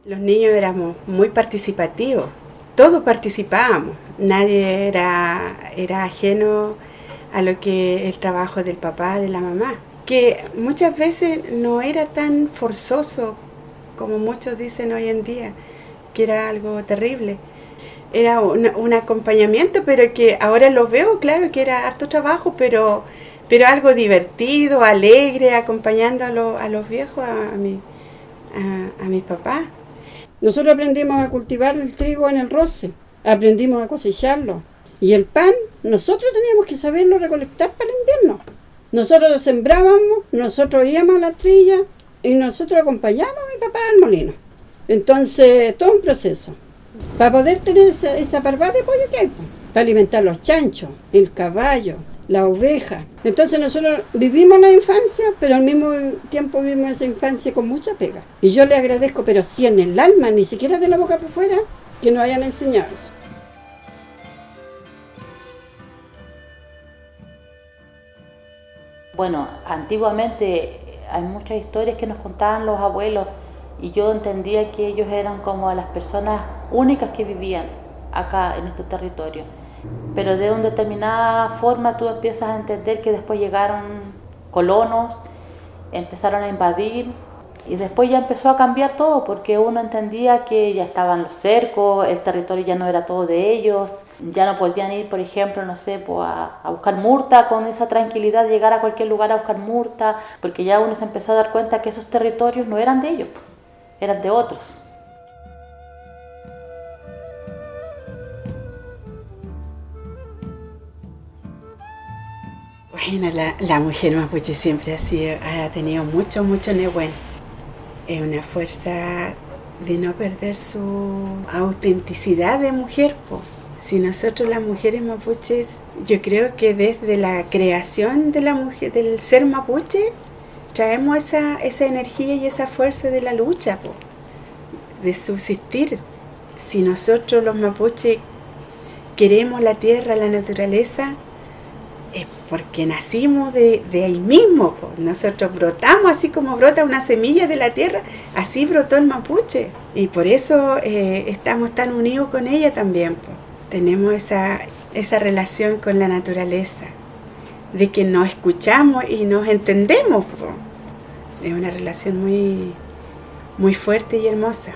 Los niños éramos muy participativos, todos participábamos, nadie era ajeno a lo que el trabajo del papá, de la mamá, que muchas veces no era tan forzoso como muchos dicen hoy en día, que era algo terrible. Era un acompañamiento, pero que ahora lo veo, claro, que era harto trabajo, pero algo divertido, alegre, acompañando a los viejos, a mis papás. Nosotros aprendimos a cultivar el trigo en el roce, aprendimos a cosecharlo. Y el pan, nosotros teníamos que saberlo recolectar para el invierno. Nosotros lo sembrábamos, nosotros íbamos a la trilla y nosotros acompañábamos a mi papá al molino. Entonces, todo un proceso. Para poder tener esa parvada de pollo que hay, para alimentar los chanchos, el caballo, la oveja. Entonces nosotros vivimos la infancia, pero al mismo tiempo vivimos esa infancia con mucha pega. Y yo le agradezco, pero sí en el alma, ni siquiera de la boca por fuera, que nos hayan enseñado eso. Bueno, antiguamente hay muchas historias que nos contaban los abuelos y yo entendía que ellos eran como las personas únicas que vivían acá en este territorio. Pero de una determinada forma tú empiezas a entender que después llegaron colonos, empezaron a invadir y después ya empezó a cambiar todo porque uno entendía que ya estaban los cercos, el territorio ya no era todo de ellos, ya no podían ir, por ejemplo, no sé, pues a buscar murta con esa tranquilidad, llegar a cualquier lugar a buscar murta, porque ya uno se empezó a dar cuenta que esos territorios no eran de ellos, eran de otros. Bueno, la mujer mapuche siempre ha tenido mucho nehuen. Es una fuerza de no perder su autenticidad de mujer, po. Si nosotros las mujeres mapuches, yo creo que desde la creación de la mujer, del ser mapuche, traemos esa energía y esa fuerza de la lucha, po, de subsistir. Si nosotros los mapuches queremos la tierra, la naturaleza, es porque nacimos de ahí mismo, po. Nosotros brotamos así como brota una semilla de la tierra, así brotó el mapuche y por eso estamos tan unidos con ella también, po. Tenemos esa relación con la naturaleza, de que nos escuchamos y nos entendemos, po. Es una relación muy fuerte y hermosa.